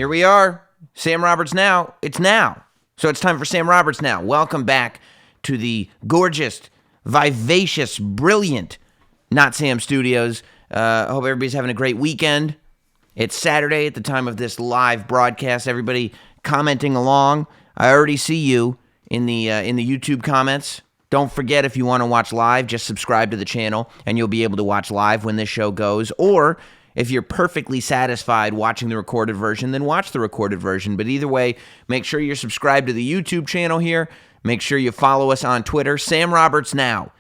Here we are. Sam Roberts Now. It's now. So it's time for Sam Roberts Now. Welcome back to the gorgeous, vivacious, brilliant Not Sam Studios. I hope everybody's having a great weekend. It's Saturday at the time of this live broadcast. Everybody commenting along. I already see you in the YouTube comments. Don't forget, if you want to watch live, just subscribe to the channel, and you'll be able to watch live when this show goes. Or if you're perfectly satisfied watching the recorded version, then watch the recorded version. But either way, make sure you're subscribed to the YouTube channel here. Make sure you follow us on Twitter. Sam Roberts Now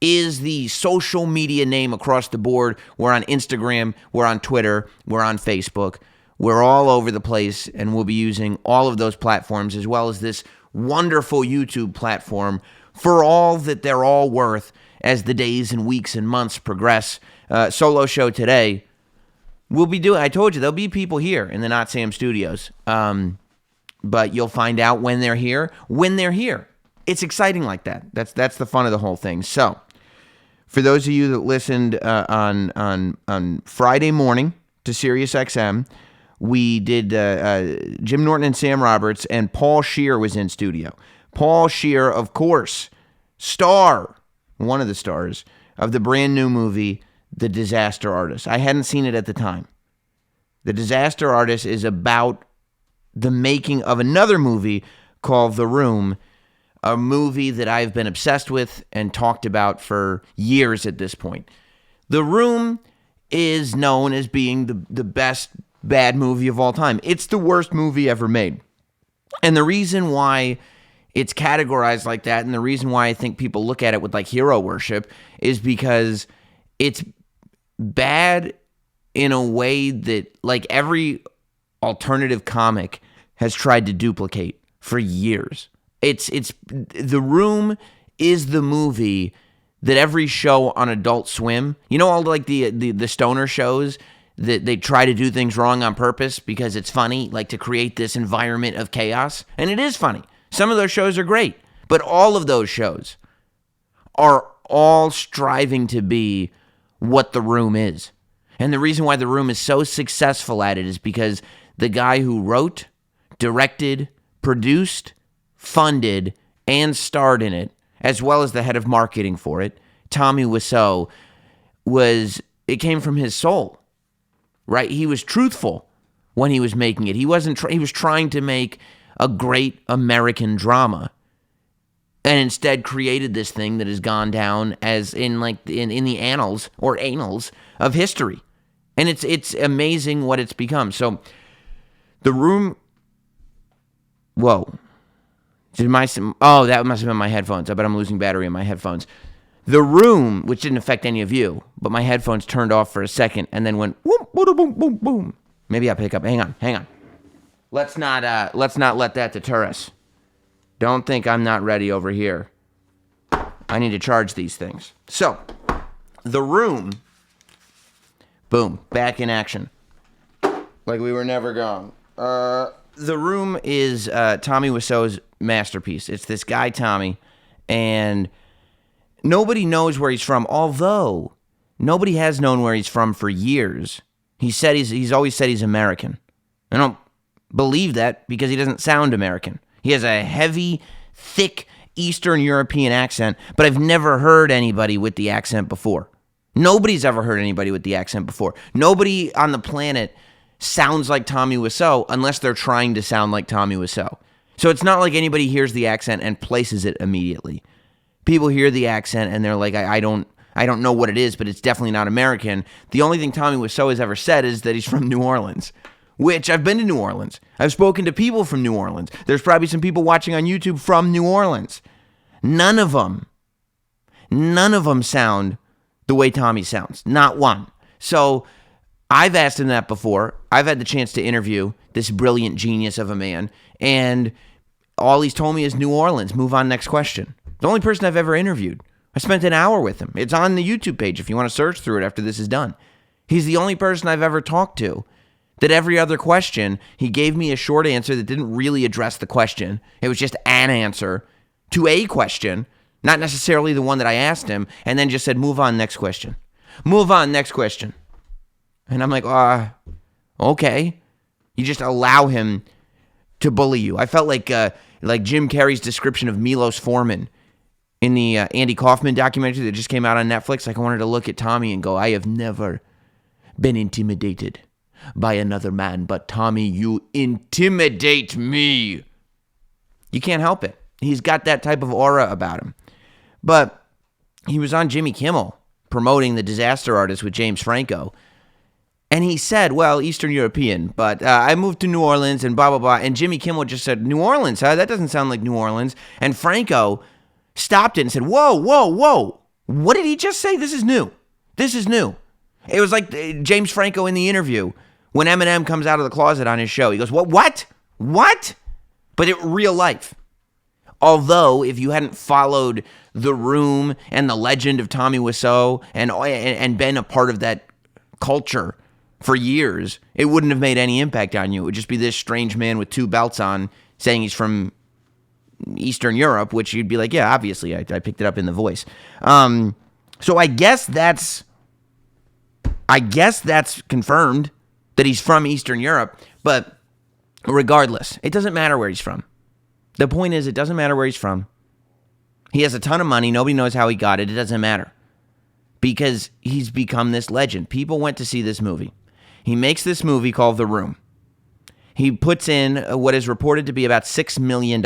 is the social media name across the board. We're on Instagram, we're on Twitter, we're on Facebook. We're all over the place, and we'll be using all of those platforms as well as this wonderful YouTube platform for all that they're all worth as the days and weeks and months progress. Solo show today. We'll be doing, I told you, there'll be people here in the Not Sam Studios. But you'll find out when they're here. It's exciting like that. That's the fun of the whole thing. So, for those of you that listened on Friday morning to SiriusXM, we did Jim Norton and Sam Roberts, and Paul Scheer was in studio. Paul Scheer, of course, one of the stars of the brand new movie, The Disaster Artist. I hadn't seen it at the time. The Disaster Artist is about the making of another movie called The Room, a movie that I've been obsessed with and talked about for years at this point. The Room is known as being the best bad movie of all time. It's the worst movie ever made. And the reason why it's categorized like that, and the reason why I think people look at it with like hero worship, is because it's bad in a way that like every alternative comic has tried to duplicate for years. It's The Room is the movie that every show on Adult Swim, you know, all like the stoner shows that they try to do things wrong on purpose because it's funny, like to create this environment of chaos. And it is funny. Some of those shows are great, but all of those shows are all striving to be what The Room is. And the reason why The Room is so successful at it is because the guy who wrote, directed, produced, funded, and starred in it, as well as the head of marketing for it, Tommy Wiseau, it came from his soul, right? He was truthful when he was making it. He was trying to make a great American drama, and instead created this thing that has gone down as in the annals or anals of history. And it's amazing what it's become. So The Room, whoa. That must have been my headphones. I bet I'm losing battery in my headphones. The Room, which didn't affect any of you, but my headphones turned off for a second and then went boom, boom, boom, boom, boom. Maybe I'll pick up. Hang on. Let's not let that deter us. Don't think I'm not ready over here. I need to charge these things. So, The Room, boom, back in action. Like we were never gone. The Room is Tommy Wiseau's masterpiece. It's this guy, Tommy, and nobody knows where he's from, although nobody has known where he's from for years. He's always said he's American. I don't believe that because he doesn't sound American. He has a heavy, thick Eastern European accent, but I've never heard anybody with the accent before. Nobody's ever heard anybody with the accent before. Nobody on the planet sounds like Tommy Wiseau unless they're trying to sound like Tommy Wiseau. So it's not like anybody hears the accent and places it immediately. People hear the accent and they're like, I don't know what it is, but it's definitely not American. The only thing Tommy Wiseau has ever said is that he's from New Orleans, which I've been to New Orleans. I've spoken to people from New Orleans. There's probably some people watching on YouTube from New Orleans. None of them sound the way Tommy sounds. Not one. So I've asked him that before. I've had the chance to interview this brilliant genius of a man, and all he's told me is New Orleans. Move on, next question. The only person I've ever interviewed. I spent an hour with him. It's on the YouTube page if you want to search through it after this is done. He's the only person I've ever talked to that every other question, he gave me a short answer that didn't really address the question. It was just an answer to a question, not necessarily the one that I asked him, and then just said, move on, next question. Move on, next question. And I'm like, okay. You just allow him to bully you. I felt like Jim Carrey's description of Milos Forman in the Andy Kaufman documentary that just came out on Netflix. Like, I wanted to look at Tommy and go, I have never been intimidated by another man, but Tommy, you intimidate me. You can't help it. He's got that type of aura about him. But he was on Jimmy Kimmel promoting The Disaster Artist with James Franco. And he said, well, Eastern European, but I moved to New Orleans and blah, blah, blah. And Jimmy Kimmel just said, New Orleans, huh? That doesn't sound like New Orleans. And Franco stopped it and said, whoa, whoa, whoa. What did he just say? This is new. This is new. It was like James Franco in the interview when Eminem comes out of the closet on his show. He goes, what? But in real life. Although, if you hadn't followed The Room and the legend of Tommy Wiseau and been a part of that culture for years, it wouldn't have made any impact on you. It would just be this strange man with two belts on saying he's from Eastern Europe, which you'd be like, yeah, obviously, I picked it up in the voice. So I guess that's confirmed that he's from Eastern Europe, but regardless, it doesn't matter where he's from. The point is, it doesn't matter where he's from. He has a ton of money. Nobody knows how he got it. It doesn't matter because he's become this legend. People went to see this movie. He makes this movie called The Room. He puts in what is reported to be about $6 million.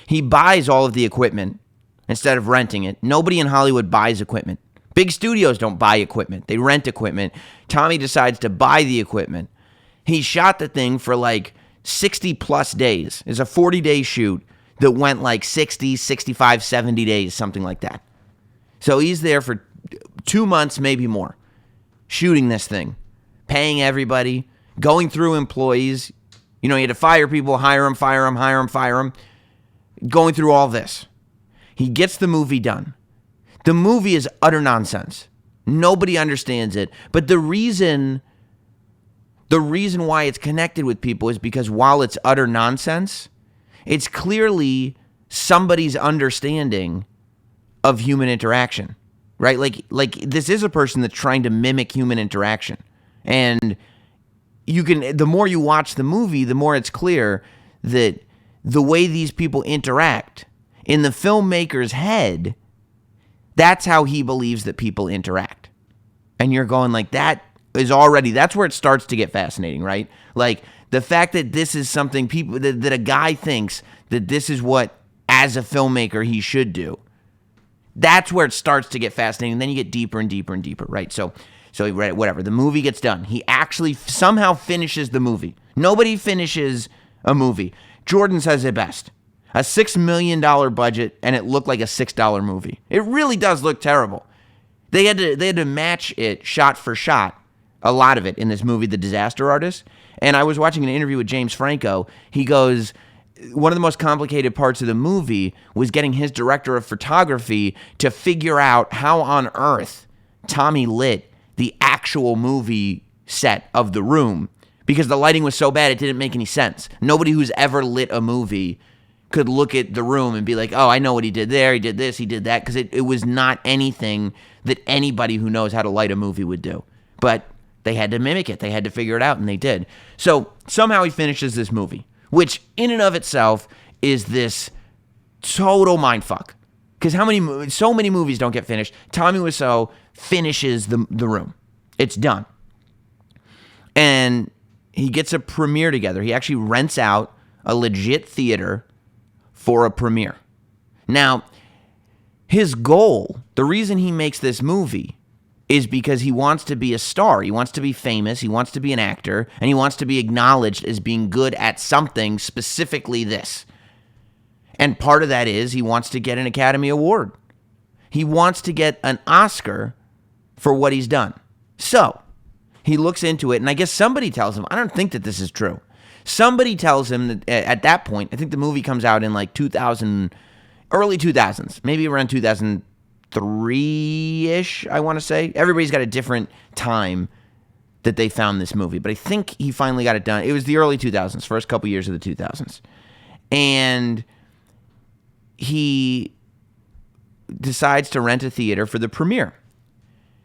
He buys all of the equipment instead of renting it. Nobody in Hollywood buys equipment. Big studios don't buy equipment. They rent equipment. Tommy decides to buy the equipment. He shot the thing for like 60 plus days. It's a 40-day shoot that went like 60, 65, 70 days, something like that. So he's there for 2 months, maybe more, shooting this thing, paying everybody, going through employees. You know, he had to fire people, hire them, hire them, going through all this. He gets the movie done. The movie is utter nonsense. Nobody understands it. But the reason why it's connected with people is because while it's utter nonsense, it's clearly somebody's understanding of human interaction, right? Like this is a person that's trying to mimic human interaction. And the more you watch the movie, the more it's clear that the way these people interact in the filmmaker's head, that's how he believes that people interact. And you're going like, that's where it starts to get fascinating, right? Like the fact that this is something that a guy thinks that this is what, as a filmmaker, he should do. That's where it starts to get fascinating. And then you get deeper and deeper and deeper, right? So whatever. The movie gets done. He actually somehow finishes the movie. Nobody finishes a movie. Jordan says it best. A $6 million budget, and it looked like a $6 movie. It really does look terrible. They had to match it shot for shot, a lot of it in this movie, The Disaster Artist. And I was watching an interview with James Franco. He goes, one of the most complicated parts of the movie was getting his director of photography to figure out how on earth Tommy lit the actual movie set of The Room, because the lighting was so bad it didn't make any sense. Nobody who's ever lit a movie could look at The Room and be like, oh, I know what he did there, he did this, he did that, because it was not anything that anybody who knows how to light a movie would do. But they had to mimic it, they had to figure it out, and they did. So somehow he finishes this movie, which in and of itself is this total mindfuck. Because so many movies don't get finished. Tommy Wiseau finishes the Room. It's done. And he gets a premiere together. He actually rents out a legit theater for a premiere. Now, his goal, the reason he makes this movie, is because he wants to be a star. He wants to be famous. He wants to be an actor. And he wants to be acknowledged as being good at something, specifically this. And part of that is he wants to get an Academy Award. He wants to get an Oscar for what he's done. So he looks into it, and I guess somebody tells him, I don't think that this is true. Somebody tells him that at that point, I think the movie comes out in like early 2000s, maybe around 2003-ish, I want to say. Everybody's got a different time that they found this movie, but I think he finally got it done. It was the early 2000s, first couple years of the 2000s. And he decides to rent a theater for the premiere.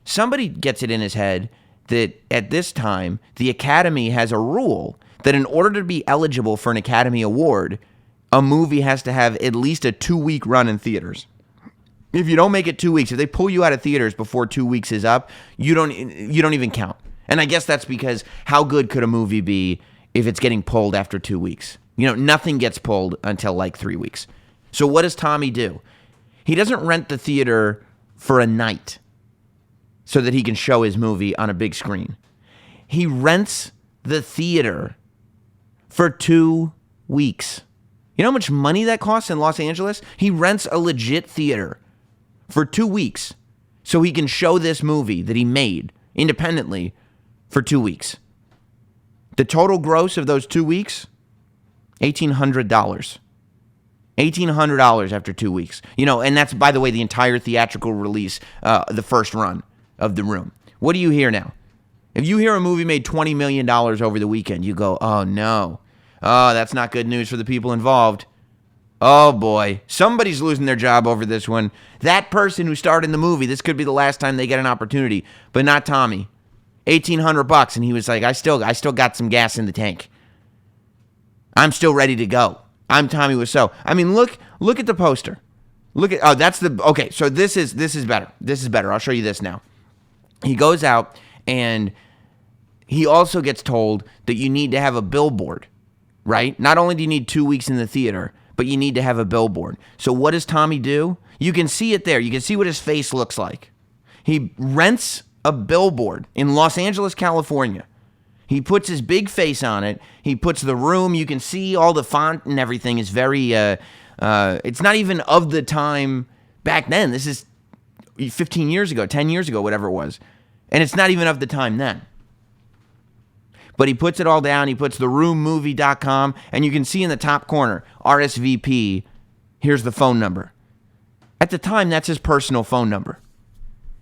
Somebody gets it in his head that at this time, the Academy has a rule that in order to be eligible for an Academy Award, a movie has to have at least a 2-week run in theaters. If you don't make it 2 weeks, if they pull you out of theaters before 2 weeks is up, you don't even count. And I guess that's because how good could a movie be if it's getting pulled after 2 weeks? Nothing gets pulled until like 3 weeks. So what does Tommy do? He doesn't rent the theater for a night so that he can show his movie on a big screen. He rents the theater for 2 weeks. You know how much money that costs in Los Angeles? He rents a legit theater for 2 weeks so he can show this movie that he made independently for 2 weeks. The total gross of those 2 weeks, $1,800. $1,800 after 2 weeks. And that's, by the way, the entire theatrical release, the first run of The Room. What do you hear now? If you hear a movie made $20 million over the weekend, you go, oh no. Oh, that's not good news for the people involved. Oh boy, somebody's losing their job over this one. That person who starred in the movie, this could be the last time they get an opportunity, but not Tommy. $1,800, and he was like, I still got some gas in the tank. I'm still ready to go. I'm Tommy Wiseau. I mean, look at the poster. Okay, so this is better. This is better. I'll show you this now. He goes out, and he also gets told that you need to have a billboard, right? Not only do you need 2 weeks in the theater, but you need to have a billboard. So what does Tommy do? You can see it there. You can see what his face looks like. He rents a billboard in Los Angeles, California. He puts his big face on it. He puts The Room. You can see all the font and everything is very, it's not even of the time back then. This is 15 years ago, 10 years ago, whatever it was. And it's not even of the time then. But he puts it all down. He puts theroommovie.com, and you can see in the top corner, RSVP, here's the phone number. At the time, that's his personal phone number.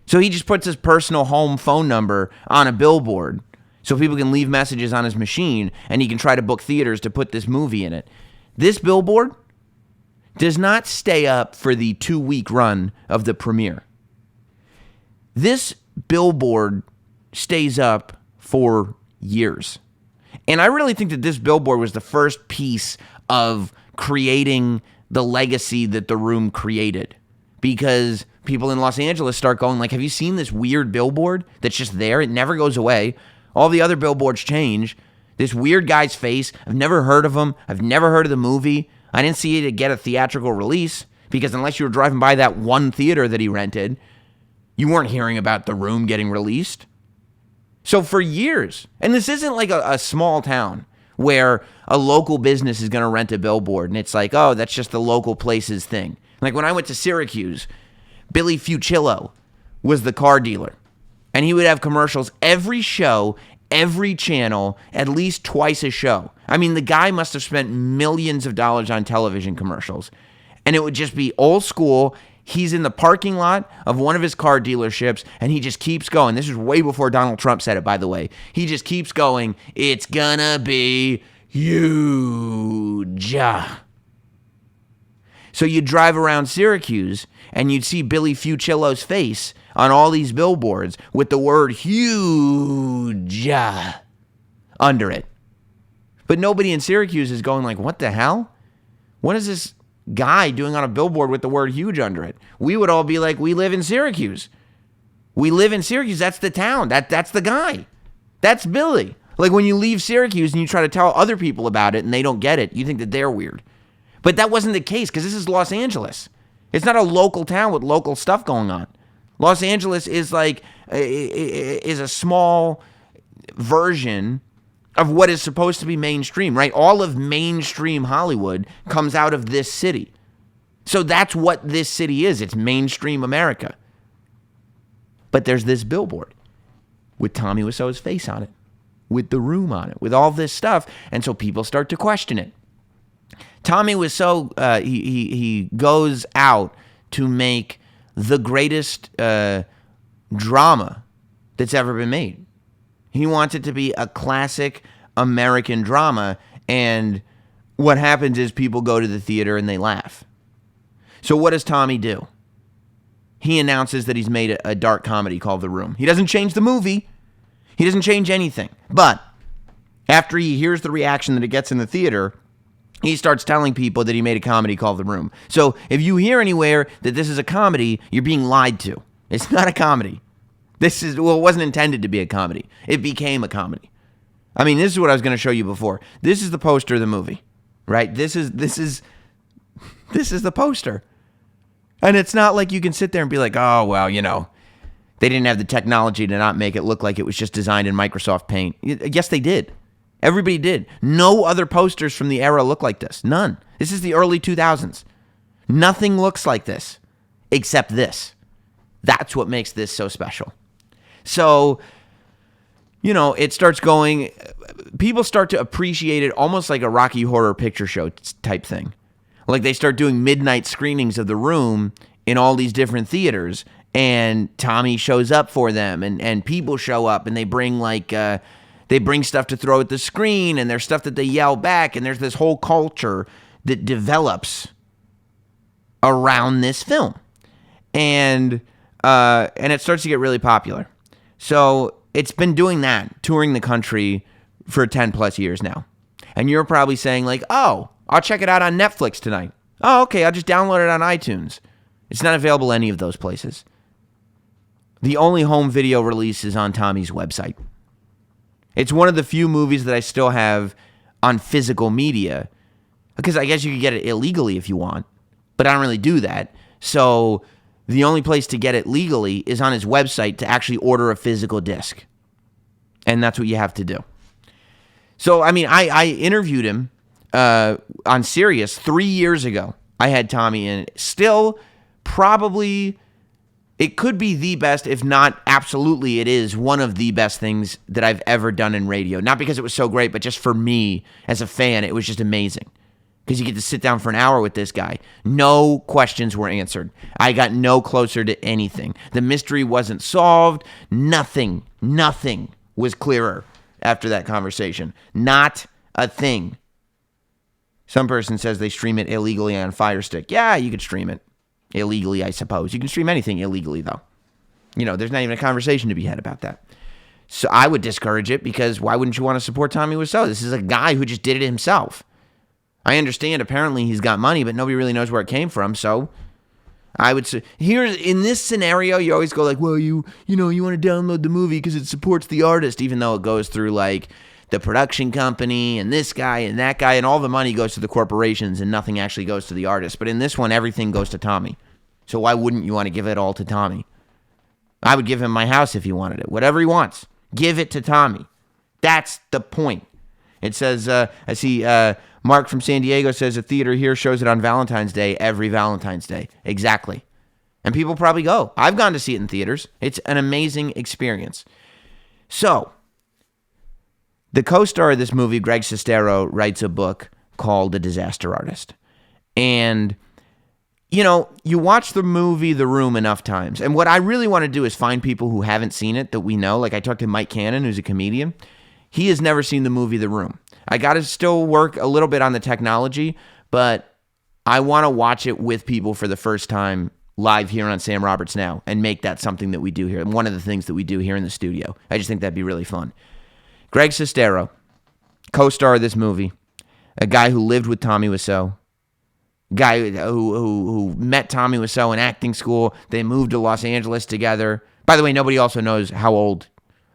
So he just puts his personal home phone number on a billboard so people can leave messages on his machine, and he can try to book theaters to put this movie in it. This billboard does not stay up for the 2-week run of the premiere. This billboard stays up for years. And I really think that this billboard was the first piece of creating the legacy that The Room created. Because people in Los Angeles start going like, have you seen this weird billboard that's just there? It never goes away. All the other billboards change. This weird guy's face, I've never heard of him. I've never heard of the movie. I didn't see it get a theatrical release because unless you were driving by that one theater that he rented, you weren't hearing about The Room getting released. So for years, and this isn't like a small town where a local business is going to rent a billboard and it's like, oh, that's just the local place's thing. Like when I went to Syracuse, Billy Fucillo was the car dealer. And he would have commercials every show, every channel, at least twice a show. I mean, the guy must have spent millions of dollars on television commercials. And it would just be old school. He's in the parking lot of one of his car dealerships, and he just keeps going. This is way before Donald Trump said it, by the way. He just keeps going. It's gonna be huge. So you'd drive around Syracuse, and you'd see Billy Fucillo's face on all these billboards with the word huge under it. But nobody in Syracuse is going like, what the hell? What is this guy doing on a billboard with the word huge under it? We would all be like, we live in Syracuse. We live in Syracuse. That's the town. That's the guy. That's Billy. Like when you leave Syracuse and you try to tell other people about it and they don't get it, you think that they're weird. But that wasn't the case because this is Los Angeles. It's not a local town with local stuff going on. Los Angeles is like is a small version of what is supposed to be mainstream, right? All of mainstream Hollywood comes out of this city. So that's what this city is. It's mainstream America. But there's this billboard with Tommy Wiseau's face on it, with The Room on it, with all this stuff. And so people start to question it. Tommy Wiseau, he goes out to make the greatest drama that's ever been made. He wants it to be a classic American drama, and what happens is people go to the theater and they laugh. So what does Tommy do? He announces that he's made a dark comedy called The Room. He doesn't change the movie. He doesn't change anything. But After he hears the reaction that it gets in the theater, he starts telling people that he made a comedy called The Room. So if you hear anywhere that this is a comedy, you're being lied to. It's not a comedy. It wasn't intended to be a comedy. It became a comedy. I mean, this is what I was going to show you before. This is the poster of the movie, right? This is the poster. And it's not like you can sit there and be like, oh, well, they didn't have the technology to not make it look like it was just designed in Microsoft Paint. Yes, they did. Everybody did. No other posters from the era look like this. None. This is the early 2000s. Nothing looks like this except this. That's what makes this so special. So, it starts going, people start to appreciate it almost like a Rocky Horror Picture Show type thing. Like they start doing midnight screenings of The Room in all these different theaters, and Tommy shows up for them, and people show up, and they bring they bring stuff to throw at the screen, and there's stuff that they yell back, and there's this whole culture that develops around this film. And it starts to get really popular. So it's been doing that, touring the country for 10 plus years now. And you're probably saying like, oh, I'll check it out on Netflix tonight. Oh, okay, I'll just download it on iTunes. It's not available any of those places. The only home video release is on Tommy's website. It's one of the few movies that I still have on physical media, because I guess you could get it illegally if you want, but I don't really do that. So the only place to get it legally is on his website to actually order a physical disc. And that's what you have to do. So, I mean, I interviewed him on Sirius 3 years ago. I had Tommy in. Still, probably, it could be the best, if not absolutely it is one of the best things that I've ever done in radio. Not because it was so great, but just for me as a fan, it was just amazing. Because you get to sit down for an hour with this guy. No questions were answered. I got no closer to anything. The mystery wasn't solved. Nothing was clearer after that conversation. Not a thing. Some person says they stream it illegally on Fire Stick. Yeah, you could stream it illegally, I suppose. You can stream anything illegally, though. There's not even a conversation to be had about that. So I would discourage it, because why wouldn't you want to support Tommy Wiseau? This is a guy who just did it himself. I understand apparently he's got money, but nobody really knows where it came from. So I would say, here in this scenario, you always go like, well, you want to download the movie because it supports the artist, even though it goes through like the production company and this guy and that guy, and all the money goes to the corporations and nothing actually goes to the artist. But in this one, everything goes to Tommy. So why wouldn't you want to give it all to Tommy? I would give him my house if he wanted it. Whatever he wants, give it to Tommy. That's the point. It says, I see Mark from San Diego says a theater here shows it on Valentine's Day, every Valentine's Day. Exactly. And people probably go. I've gone to see it in theaters. It's an amazing experience. So, the co-star of this movie, Greg Sestero, writes a book called The Disaster Artist. And, you watch the movie The Room enough times. And what I really want to do is find people who haven't seen it that we know. Like I talked to Mike Cannon, who's a comedian. He has never seen the movie The Room. I got to still work a little bit on the technology, but I want to watch it with people for the first time live here on Sam Roberts Now and make that something that we do here. And one of the things that we do here in the studio. I just think that'd be really fun. Greg Sestero, co-star of this movie, a guy who lived with Tommy Wiseau, guy who met Tommy Wiseau in acting school. They moved to Los Angeles together. By the way, nobody also knows how old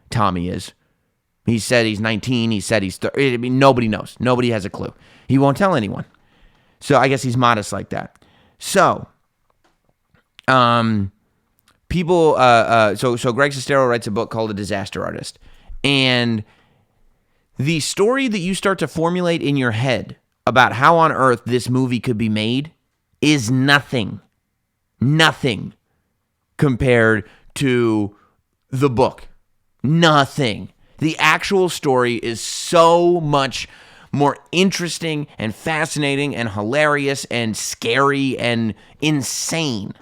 Tommy is. He said he's 19. He said he's 30. I mean, nobody knows. Nobody has a clue. He won't tell anyone. So I guess he's modest like that. So, people. So Greg Sestero writes a book called The Disaster Artist, and the story that you start to formulate in your head about how on earth this movie could be made is nothing compared to the book. Nothing. The actual story is so much more interesting and fascinating and hilarious and scary and insane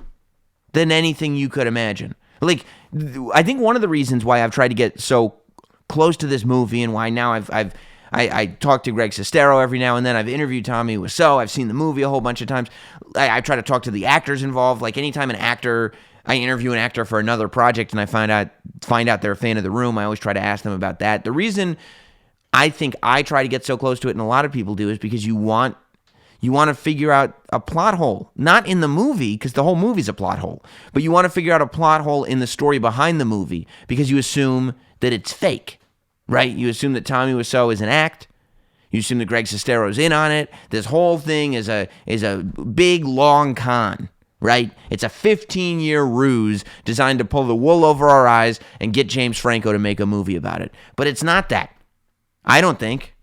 than anything you could imagine. Like, I think one of the reasons why I've tried to get so close to this movie and why now I talk to Greg Sestero every now and then. I've interviewed Tommy Wiseau. I've seen the movie a whole bunch of times. I try to talk to the actors involved. Like anytime I interview an actor for another project and I find out they're a fan of The Room, I always try to ask them about that. The reason I think I try to get so close to it, and a lot of people do, is because you want to figure out a plot hole. Not in the movie, because the whole movie's a plot hole, but you want to figure out a plot hole in the story behind the movie because you assume that it's fake, right? You assume that Tommy Wiseau is an act. You assume that Greg Sestero's in on it. This whole thing is a big, long con, right? It's a 15-year ruse designed to pull the wool over our eyes and get James Franco to make a movie about it. But it's not that. I don't think.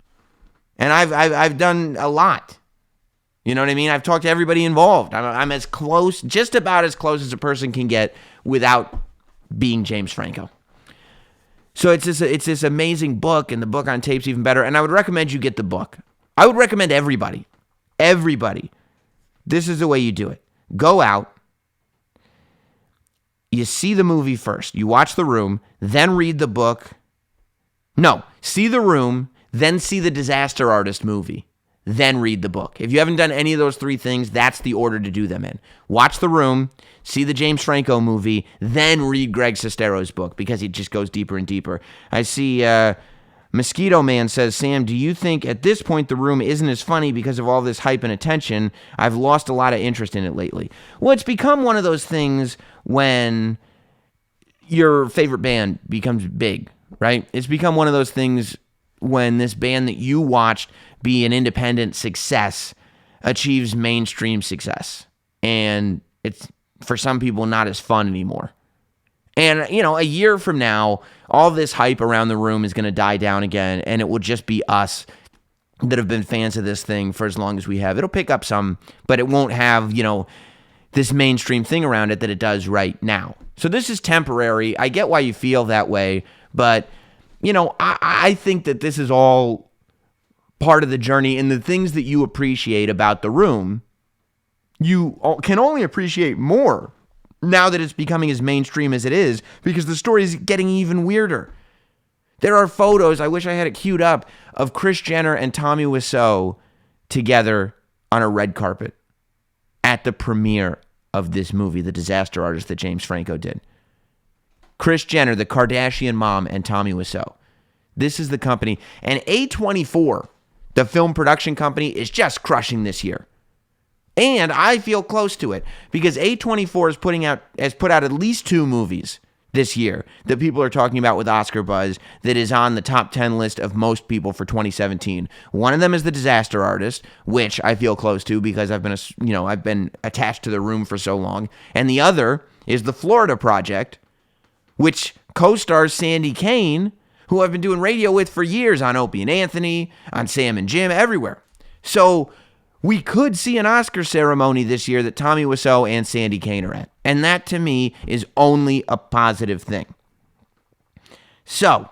And I've done a lot. You know what I mean? I've talked to everybody involved. I'm as close, just about as close as a person can get without being James Franco. So it's this amazing book, and the book on tape's even better. And I would recommend you get the book. I would recommend everybody. This is the way you do it. Go out. You see the movie first. You watch The Room, then read the book. No, see The Room, then see the Disaster Artist movie, then read the book. If you haven't done any of those three things, that's the order to do them in. Watch The Room, see the James Franco movie, then read Greg Sestero's book, because it just goes deeper and deeper. I see Mosquito Man says, Sam, do you think at this point The Room isn't as funny because of all this hype and attention? I've lost a lot of interest in it lately. Well, it's become one of those things when your favorite band becomes big, right? It's become one of those things when this band that you watched be an independent success achieves mainstream success. And it's, for some people, not as fun anymore. And, you know, a year from now, all this hype around The Room is going to die down again, and it will just be us that have been fans of this thing for as long as we have. It'll pick up some, but it won't have, you know, this mainstream thing around it that it does right now. So this is temporary. I get why you feel that way, but, you know, I think that this is all part of the journey, and the things that you appreciate about The Room, you can only appreciate more now that it's becoming as mainstream as it is, because the story is getting even weirder. There are photos, I wish I had it queued up, of Kris Jenner and Tommy Wiseau together on a red carpet at the premiere of this movie, The Disaster Artist, that James Franco did. Kris Jenner, the Kardashian mom, and Tommy Wiseau. This is the company. And A24, the film production company, is just crushing this year. And I feel close to it because A24 has put out at least 2 movies this year that people are talking about with Oscar buzz that is on the top 10 list of most people for 2017. One of them is The Disaster Artist, which I feel close to because I've been attached to The Room for so long. And the other is The Florida Project, which co-stars Sandy Kane, who I've been doing radio with for years on Opie and Anthony, on Sam and Jim, everywhere. So we could see an Oscar ceremony this year that Tommy Wiseau and Sandy Kane are at. And that, to me, is only a positive thing. So,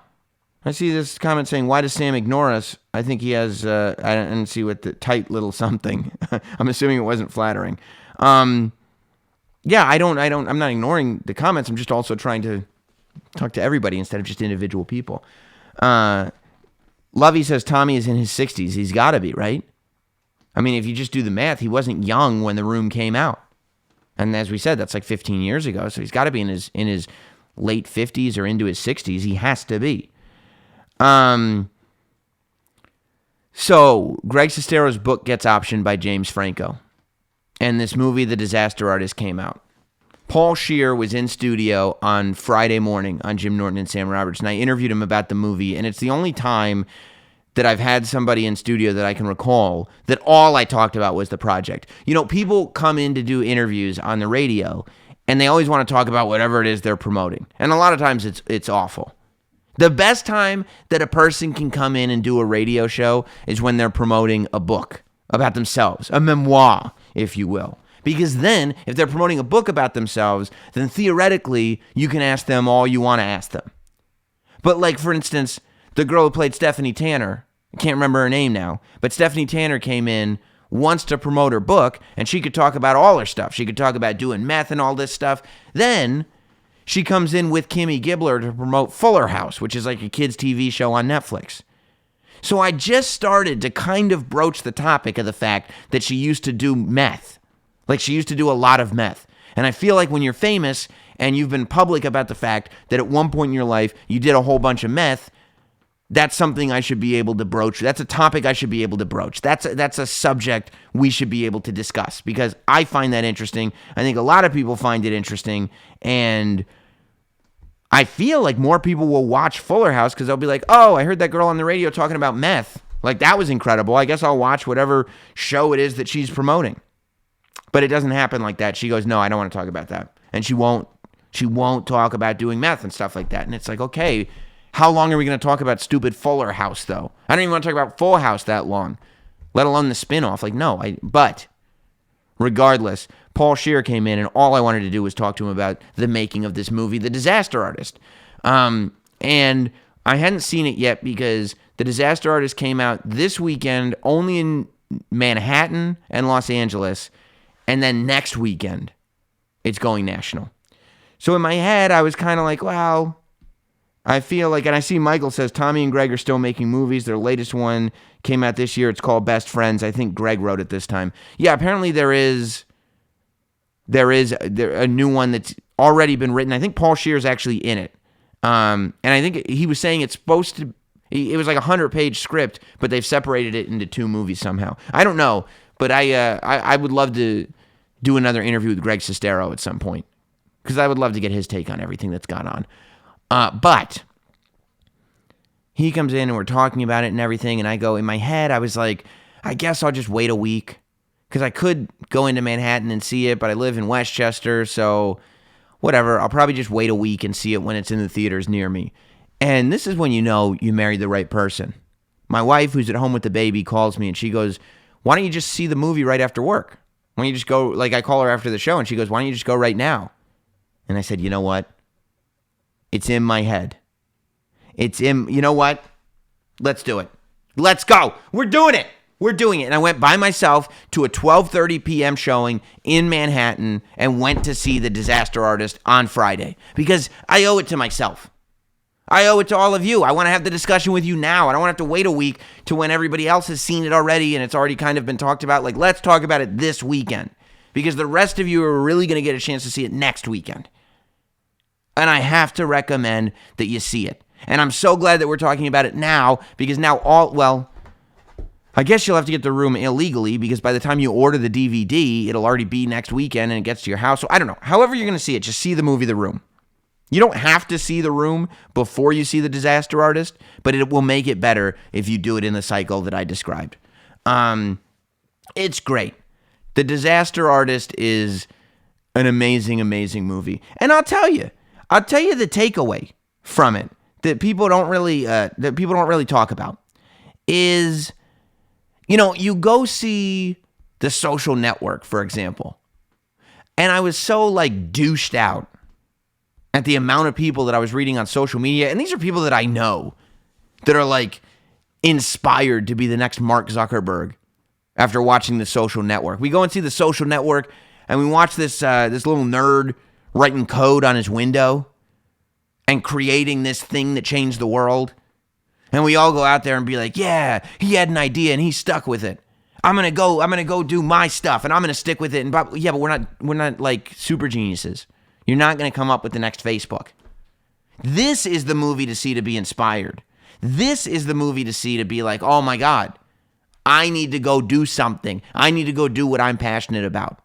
I see this comment saying, why does Sam ignore us? I think he has, I didn't see what the tight little something. I'm assuming it wasn't flattering. I'm not ignoring the comments. I'm just also trying to talk to everybody instead of just individual people. Lovey says Tommy is in his 60s. He's got to be, right? I mean, if you just do the math, he wasn't young when The Room came out. And as we said, that's like 15 years ago. So he's got to be in his late 50s or into his 60s. He has to be. So Greg Sestero's book gets optioned by James Franco. And this movie, The Disaster Artist, came out. Paul Scheer was in studio on Friday morning on Jim Norton and Sam Roberts, and I interviewed him about the movie, and it's the only time that I've had somebody in studio that I can recall that all I talked about was the project. You know, people come in to do interviews on the radio, and they always want to talk about whatever it is they're promoting. And a lot of times it's awful. The best time that a person can come in and do a radio show is when they're promoting a book about themselves, a memoir, if you will. Because then, if they're promoting a book about themselves, then theoretically, you can ask them all you want to ask them. But like, for instance, the girl who played Stephanie Tanner, I can't remember her name now, but Stephanie Tanner came in once to promote her book, and she could talk about all her stuff. She could talk about doing meth and all this stuff. Then, she comes in with Kimmy Gibbler to promote Fuller House, which is like a kids' TV show on Netflix. So I just started to kind of broach the topic of the fact that she used to do meth. Like, she used to do a lot of meth. And I feel like when you're famous and you've been public about the fact that at one point in your life you did a whole bunch of meth, that's something I should be able to broach. That's a topic I should be able to broach. That's a subject we should be able to discuss because I find that interesting. I think a lot of people find it interesting, and I feel like more people will watch Fuller House because they'll be like, oh, I heard that girl on the radio talking about meth. Like, that was incredible. I guess I'll watch whatever show it is that she's promoting. But it doesn't happen like that. She goes, no, I don't want to talk about that. And she won't talk about doing meth and stuff like that. And it's like, okay, how long are we going to talk about stupid Fuller House, though? I don't even want to talk about Full House that long, let alone the spinoff. Like, no. But regardless, Paul Scheer came in, and all I wanted to do was talk to him about the making of this movie, The Disaster Artist. And I hadn't seen it yet because The Disaster Artist came out this weekend only in Manhattan and Los Angeles, and then next weekend it's going national. So in my head, I was kind of like, well, I feel like, and I see Michael says Tommy and Greg are still making movies. Their latest one came out this year. It's called Best Friends. I think Greg wrote it this time. Yeah, apparently there is a new one that's already been written. I think Paul Scheer is actually in it. And I think he was saying it's supposed to, it was like a 100-page script, but they've separated it into 2 movies somehow. I don't know, but I would love to do another interview with Greg Sestero at some point because I would love to get his take on everything that's gone on. But he comes in and we're talking about it and everything, and I go, in my head, I was like, I guess I'll just wait a week because I could go into Manhattan and see it, but I live in Westchester, so whatever. I'll probably just wait a week and see it when it's in the theaters near me. And this is when you know you married the right person. My wife, who's at home with the baby, calls me and she goes, why don't you just see the movie right after work? Why don't you just go, like I call her after the show and she goes, why don't you just go right now? And I said, you know what? It's in my head. You know what? Let's do it. Let's go. We're doing it. We're doing it. And I went by myself to a 12:30 p.m. showing in Manhattan and went to see The Disaster Artist on Friday because I owe it to myself. I owe it to all of you. I want to have the discussion with you now. I don't want to have to wait a week to when everybody else has seen it already and it's already kind of been talked about. Like, let's talk about it this weekend because the rest of you are really going to get a chance to see it next weekend. And I have to recommend that you see it. And I'm so glad that we're talking about it now because now I guess you'll have to get the room illegally because by the time you order the DVD, it'll already be next weekend and it gets to your house. So I don't know. However you're going to see it, just see the movie The Room. You don't have to see The Room before you see The Disaster Artist, but it will make it better if you do it in the cycle that I described. It's great. The Disaster Artist is an amazing, amazing movie. And I'll tell you the takeaway from it that people don't really talk about is, you go see The Social Network, for example, and I was so douched out at the amount of people that I was reading on social media, and these are people that I know that are inspired to be the next Mark Zuckerberg after watching The Social Network. We go and see The Social Network, and we watch this little nerd writing code on his window and creating this thing that changed the world. And we all go out there and be like, yeah, he had an idea and he stuck with it. I'm gonna go do my stuff and I'm gonna stick with it. And yeah, but we're not like super geniuses. You're not gonna come up with the next Facebook. This is the movie to see to be inspired. This is the movie to see to be like, oh my God, I need to go do something. I need to go do what I'm passionate about.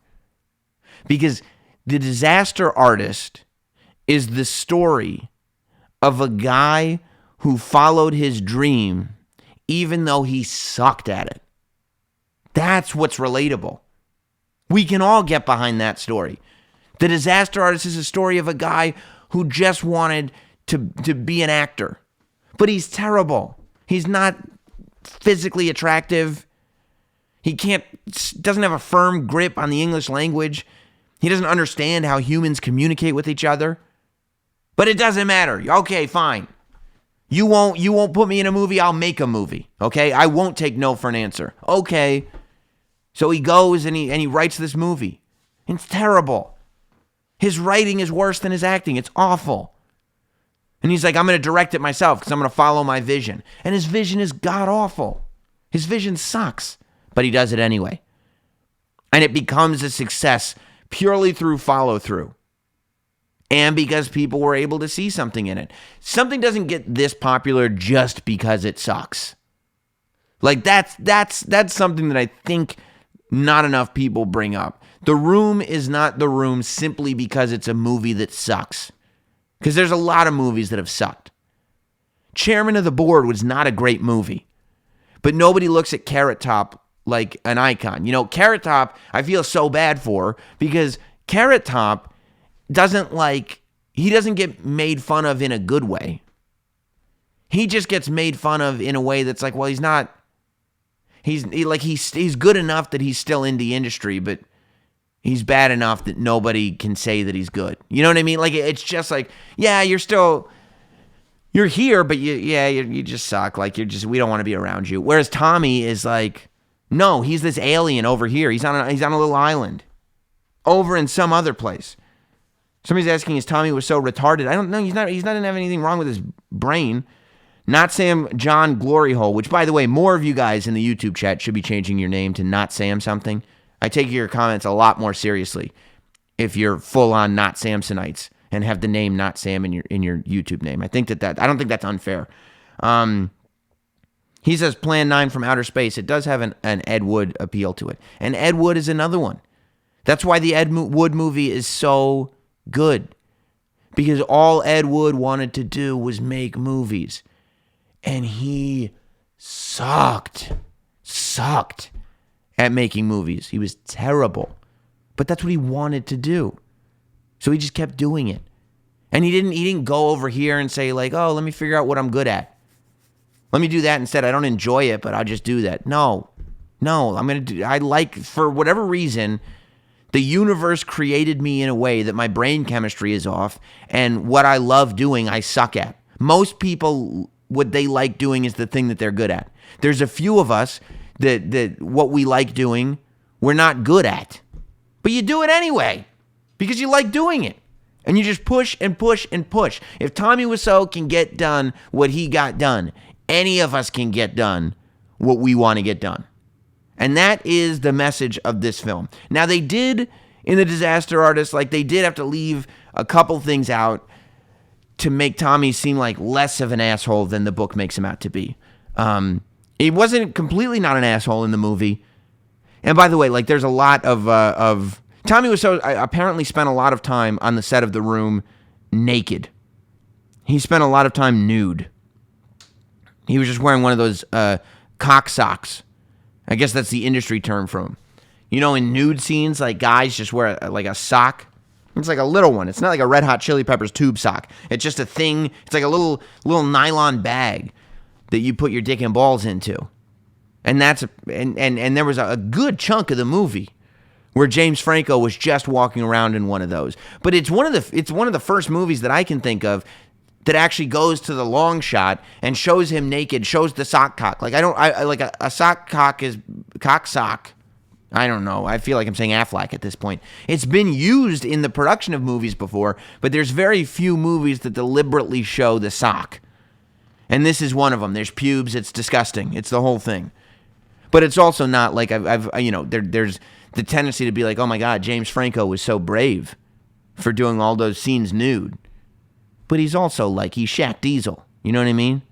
Because The Disaster Artist is the story of a guy who followed his dream even though he sucked at it. That's what's relatable. We can all get behind that story. The Disaster Artist is a story of a guy who just wanted to be an actor, but he's terrible. He's not physically attractive. He doesn't have a firm grip on the English language. He doesn't understand how humans communicate with each other. But it doesn't matter. Okay, fine. You won't put me in a movie, I'll make a movie. Okay? I won't take no for an answer. Okay. So he goes and he writes this movie. It's terrible. His writing is worse than his acting. It's awful. And he's like, I'm going to direct it myself because I'm going to follow my vision. And his vision is god-awful. His vision sucks. But he does it anyway. And it becomes a success purely through follow-through. and because people were able to see something in it. Something doesn't get this popular just because it sucks. Like that's something that I think not enough people bring up. The Room is not The Room simply because it's a movie that sucks. Because there's a lot of movies that have sucked. Chairman of the Board was not a great movie. But nobody looks at Carrot Top like an icon. You know, Carrot Top, I feel so bad for because Carrot Top he doesn't get made fun of in a good way. He just gets made fun of in a way that's like, well, he's good enough that he's still in the industry, but he's bad enough that nobody can say that he's good. You know what I mean? Like, it's just like, yeah, you're here, but you just suck. Like, we don't want to be around you. Whereas Tommy is like, no, he's this alien over here. He's on a little island over in some other place. Somebody's asking, is Tommy Wiseau retarded? I don't know. He doesn't have anything wrong with his brain. Not Sam John Glory Hole, which, by the way, more of you guys in the YouTube chat should be changing your name to Not Sam something. I take your comments a lot more seriously if you're full on Not Samsonites and have the name Not Sam in your YouTube name. I don't think that's unfair. He says Plan 9 from Outer Space. It does have an Ed Wood appeal to it. And Ed Wood is another one. That's why the Ed Wood movie is so good. Because all Ed Wood wanted to do was make movies. And he sucked at making movies. He was terrible. But that's what he wanted to do. So he just kept doing it. And he didn't go over here and say like, oh, let me figure out what I'm good at. Let me do that instead. I don't enjoy it, but I'll just do that. No, for whatever reason, the universe created me in a way that my brain chemistry is off, and what I love doing, I suck at. Most people, what they like doing is the thing that they're good at. There's a few of us that what we like doing, we're not good at. But you do it anyway, because you like doing it. And you just push and push and push. If Tommy Wiseau can get done what he got done, any of us can get done what we want to get done. And that is the message of this film. Now, they did, in The Disaster Artist, like they did have to leave a couple things out to make Tommy seem like less of an asshole than the book makes him out to be. He wasn't completely not an asshole in the movie. And by the way, like there's a lot of Tommy Wiseau apparently spent a lot of time on the set of The Room naked. He spent a lot of time nude. He was just wearing one of those cock socks. I guess that's the industry term for him. You know, in nude scenes, like guys just wear like a sock. It's like a little one. It's not like a Red Hot Chili Peppers tube sock. It's just a thing. It's like a little nylon bag that you put your dick and balls into. And and there was a good chunk of the movie where James Franco was just walking around in one of those. But it's one of the first movies that I can think of that actually goes to the long shot and shows him naked, shows the sock cock. Like I like a sock cock is cock sock. I don't know. I feel like I'm saying Affleck at this point. It's been used in the production of movies before, but there's very few movies that deliberately show the sock. And this is one of them. There's pubes. It's disgusting. It's the whole thing. But it's also not like there's the tendency to be like, oh my God, James Franco was so brave for doing all those scenes nude. But he's also like, he's Shaq Diesel. You know what I mean?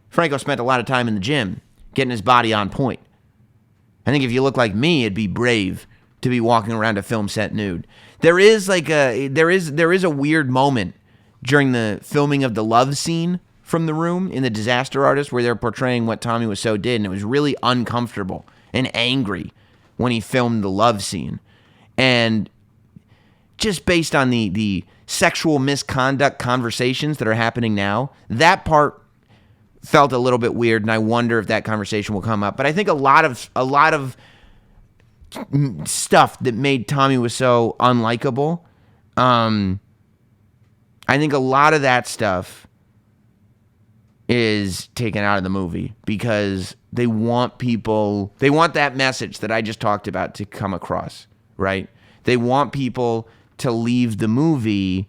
Franco spent a lot of time in the gym getting his body on point. I think if you look like me, it'd be brave to be walking around a film set nude. There is a weird moment during the filming of the love scene from The Room in The Disaster Artist where they're portraying what Tommy Wiseau did, and it was really uncomfortable and angry when he filmed the love scene. And just based on the sexual misconduct conversations that are happening now, that part felt a little bit weird, and I wonder if that conversation will come up. But I think a lot of stuff that made Tommy Wiseau unlikable, I think a lot of that stuff is taken out of the movie because they want that message that I just talked about to come across, right? They want people to leave the movie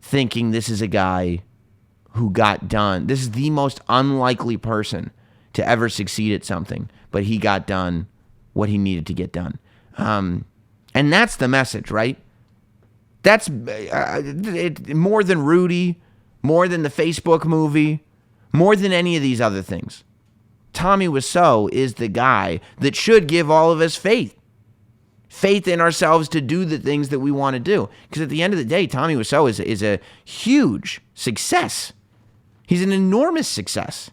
thinking this is a guy who got done. This is the most unlikely person to ever succeed at something, but he got done what he needed to get done. And that's the message, right? That's more than Rudy, more than the Facebook movie, more than any of these other things. Tommy Wiseau is the guy that should give all of us faith. Faith in ourselves to do the things that we want to do. Because at the end of the day, Tommy Wiseau is a huge success. He's an enormous success.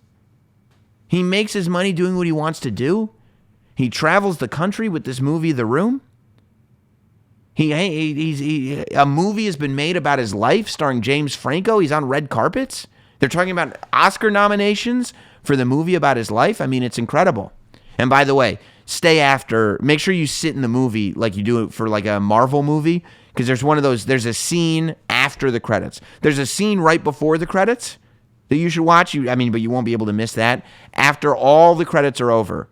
He makes his money doing what he wants to do. He travels the country with this movie, The Room. A movie has been made about his life starring James Franco. He's on red carpets. They're talking about Oscar nominations for the movie about his life. I mean, it's incredible. And by the way, make sure you sit in the movie like you do it for like a Marvel movie, because there's a scene after the credits. There's a scene right before the credits that you should watch. But you won't be able to miss that. After all the credits are over,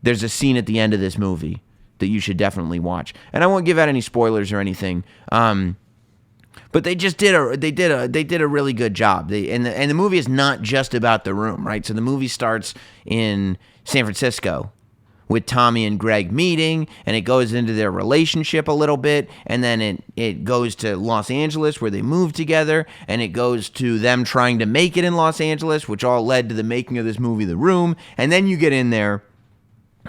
there's a scene at the end of this movie that you should definitely watch. And I won't give out any spoilers or anything. But they just did a really good job. And the movie is not just about The Room, right? So the movie starts in San Francisco with Tommy and Greg meeting, and it goes into their relationship a little bit, and then it goes to Los Angeles where they move together, and it goes to them trying to make it in Los Angeles, which all led to the making of this movie, The Room. And then you get in there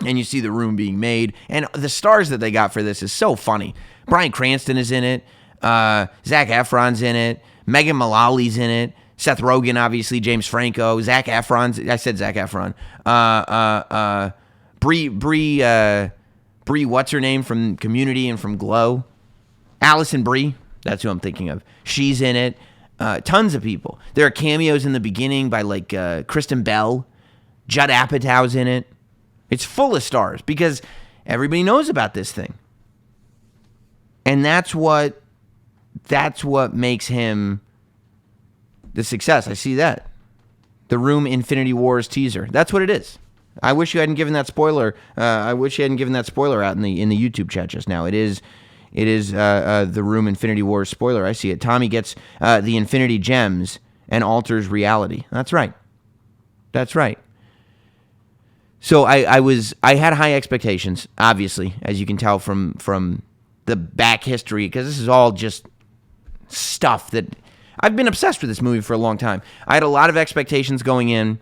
and you see The Room being made, and the stars that they got for this is so funny. Bryan Cranston is in it. Zac Efron's in it. Megan Mullally's in it. Seth Rogen, obviously. James Franco. Zac Efron. I said Zac Efron. Brie, what's her name from Community and from Glow? Allison Brie. That's who I'm thinking of. She's in it. Tons of people. There are cameos in the beginning by like Kristen Bell. Judd Apatow's in it. It's full of stars because everybody knows about this thing. And that's what makes him the success. I see that. The Room Infinity Wars teaser. That's what it is. I wish you hadn't given that spoiler. I wish you hadn't given that spoiler out in the YouTube chat just now. It is the Room Infinity Wars spoiler. I see it. Tommy gets the Infinity Gems and alters reality. That's right. That's right. So I had high expectations, obviously, as you can tell from the back history, because this is all just stuff that I've been obsessed with this movie for a long time. I had a lot of expectations going in,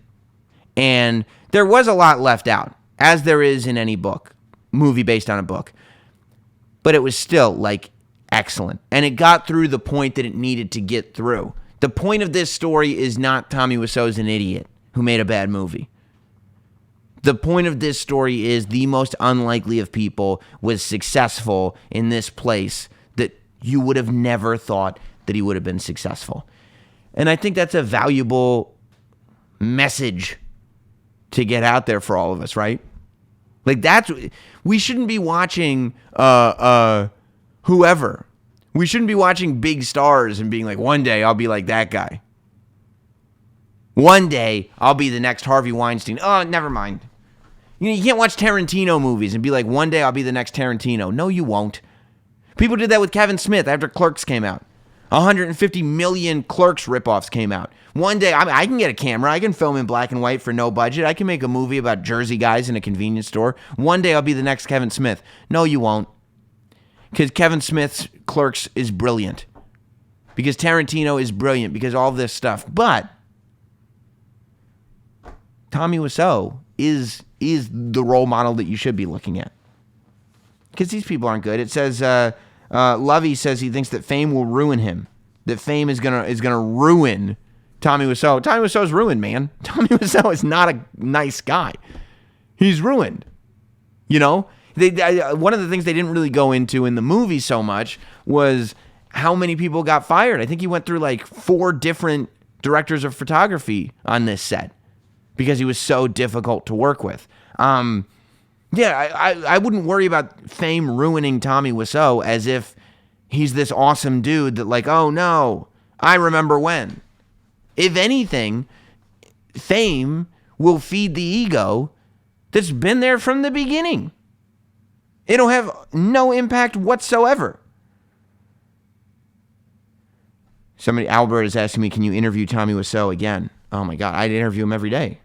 and there was a lot left out, as there is in any movie based on a book. But it was still, like, excellent. And it got through the point that it needed to get through. The point of this story is not Tommy Wiseau's an idiot who made a bad movie. The point of this story is the most unlikely of people was successful in this place that you would have never thought that he would have been successful. And I think that's a valuable message to get out there for all of us, right? Like we shouldn't be watching whoever. We shouldn't be watching big stars and being like, one day I'll be like that guy. One day I'll be the next Harvey Weinstein. Oh, never mind. You can't watch Tarantino movies and be like, one day I'll be the next Tarantino. No, you won't. People did that with Kevin Smith after Clerks came out. 150 million Clerks ripoffs came out. One day, I can get a camera. I can film in black and white for no budget. I can make a movie about Jersey guys in a convenience store. One day I'll be the next Kevin Smith. No, you won't. Because Kevin Smith's Clerks is brilliant. Because Tarantino is brilliant. Because all this stuff. But Tommy Wiseau is the role model that you should be looking at. Because these people aren't good. It says, Lovey says he thinks that fame will ruin him. That fame is gonna ruin Tommy Wiseau. Tommy Wiseau's ruined, man. Tommy Wiseau is not a nice guy. He's ruined. You know? One of the things they didn't really go into in the movie so much was how many people got fired. I think he went through like 4 different directors of photography on this set because he was so difficult to work with. I wouldn't worry about fame ruining Tommy Wiseau as if he's this awesome dude that like, oh no, I remember when. If anything, fame will feed the ego that's been there from the beginning. It'll have no impact whatsoever. Albert is asking me, can you interview Tommy Wiseau again? Oh my God, I'd interview him every day.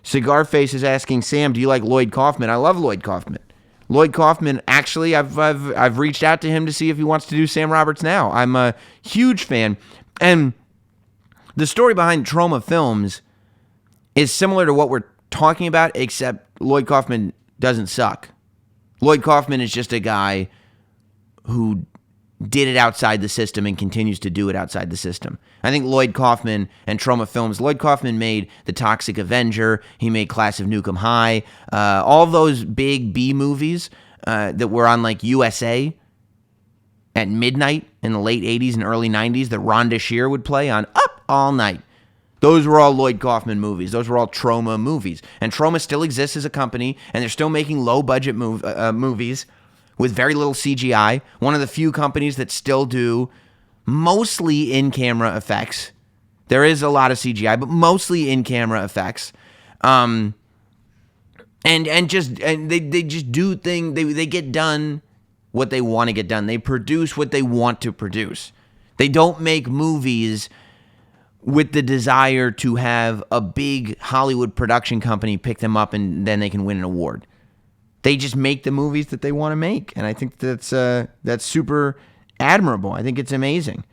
Cigar Face is asking, Sam, do you like Lloyd Kaufman? I love Lloyd Kaufman. Lloyd Kaufman, actually, I've reached out to him to see if he wants to do Sam Roberts Now. I'm a huge fan. And the story behind Troma Films is similar to what we're talking about, except Lloyd Kaufman doesn't suck. Lloyd Kaufman is just a guy who did it outside the system and continues to do it outside the system. I think Lloyd Kaufman and Troma Films, Lloyd Kaufman made The Toxic Avenger, he made Class of Nukem High, all those big B movies that were on like USA at midnight in the late 80s and early 90s that Rhonda Shear would play on Up All Night. Those were all Lloyd Kaufman movies. Those were all Troma movies. And Troma still exists as a company, and they're still making low-budget movies with very little CGI. One of the few companies that still do mostly in-camera effects. There is a lot of CGI, but mostly in-camera effects. And they just do things. They get done what they want to get done. They produce what they want to produce. They don't make movies with the desire to have a big Hollywood production company pick them up and then they can win an award. They just make the movies that they want to make, and I think that's super admirable. I think it's amazing.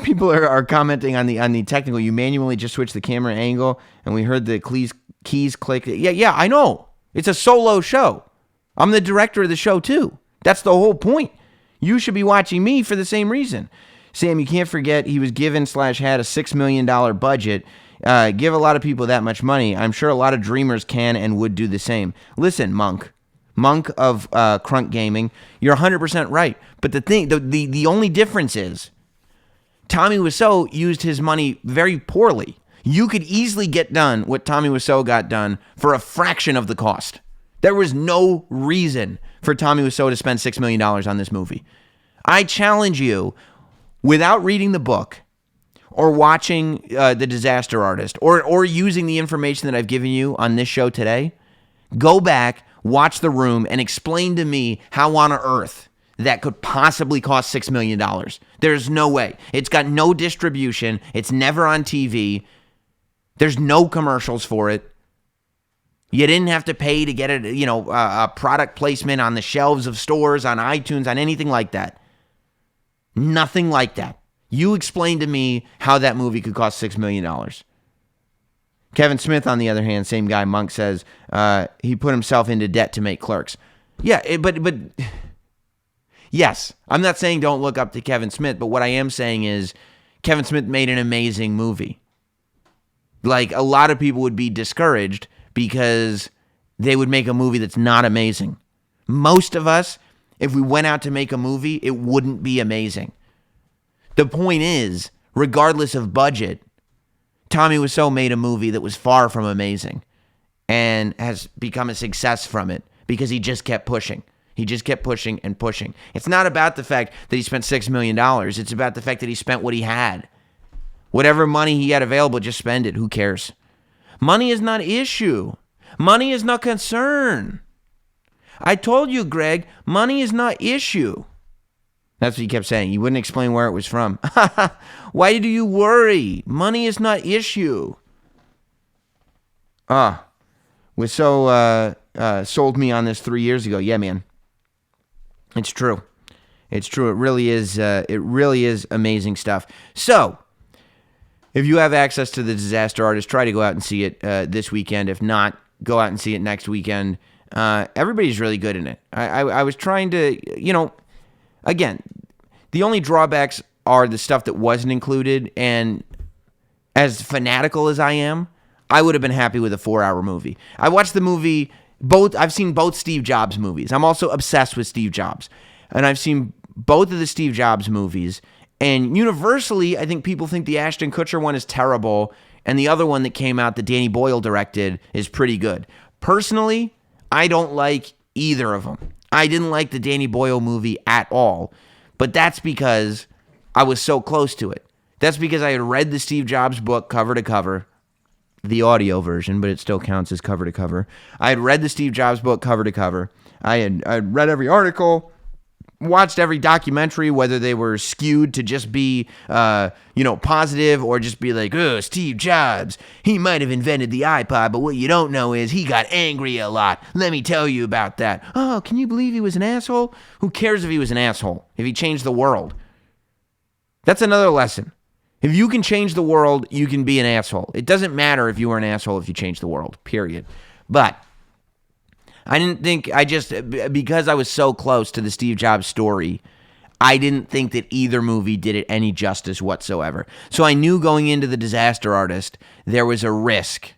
People are commenting on the technical. You manually just switch the camera angle, and we heard the keys click. Yeah, I know. It's a solo show. I'm the director of the show too. That's the whole point. You should be watching me for the same reason. Sam, you can't forget he was given / had a $6 million budget. Give a lot of people that much money. I'm sure a lot of dreamers can and would do the same. Listen, Monk of Crunk Gaming, you're 100% right. But the only difference is Tommy Wiseau used his money very poorly. You could easily get done what Tommy Wiseau got done for a fraction of the cost. There was no reason for Tommy Wiseau to spend $6 million on this movie. I challenge you, without reading the book, or watching The Disaster Artist, or using the information that I've given you on this show today, go back, watch The Room, and explain to me how on earth that could possibly cost $6 million. There's no way. It's got no distribution. It's never on TV. There's no commercials for it. You didn't have to pay to get it, a product placement on the shelves of stores, on iTunes, on anything like that. Nothing like that. You explain to me how that movie could cost $6 million. Kevin Smith, on the other hand, same guy, Monk, says he put himself into debt to make Clerks. Yeah, but yes, I'm not saying don't look up to Kevin Smith, but what I am saying is Kevin Smith made an amazing movie. Like, a lot of people would be discouraged because they would make a movie that's not amazing. Most of us, if we went out to make a movie, it wouldn't be amazing. The point is, regardless of budget, Tommy Wiseau made a movie that was far from amazing and has become a success from it because he just kept pushing. He just kept pushing and pushing. It's not about the fact that he spent $6 million. It's about the fact that he spent what he had. Whatever money he had available, just spend it. Who cares? Money is not issue. Money is not concern. I told you, Greg, money is not issue. That's what he kept saying. You wouldn't explain where it was from. Why do you worry? Money is not issue. Wiseau sold me on this 3 years ago. Yeah, man. It's true. It's true. It really is. It really is amazing stuff. So, if you have access to The Disaster Artist, try to go out and see it this weekend. If not, go out and see it next weekend. Everybody's really good in it. I was trying to, again, the only drawbacks are the stuff that wasn't included. And as fanatical as I am, I would have been happy with a 4-hour movie. I watched the movie, I've seen both Steve Jobs movies. I'm also obsessed with Steve Jobs. And I've seen both of the Steve Jobs movies. And universally, I think people think the Ashton Kutcher one is terrible, and the other one that came out that Danny Boyle directed is pretty good. Personally, I don't like either of them. I didn't like the Danny Boyle movie at all, but that's because I was so close to it. That's because I had read the Steve Jobs book cover to cover, the audio version, but it still counts as cover to cover. I had read the Steve Jobs book cover to cover. I had read every article. watched every documentary, whether they were skewed to just be, positive or just be like, oh, Steve Jobs, he might have invented the iPod, but what you don't know is he got angry a lot. Let me tell you about that. Oh, can you believe he was an asshole? Who cares if he was an asshole? If he changed the world? That's another lesson. If you can change the world, you can be an asshole. It doesn't matter if you were an asshole if you change the world, period. But because I was so close to the Steve Jobs story, I didn't think that either movie did it any justice whatsoever. So I knew going into The Disaster Artist, there was a risk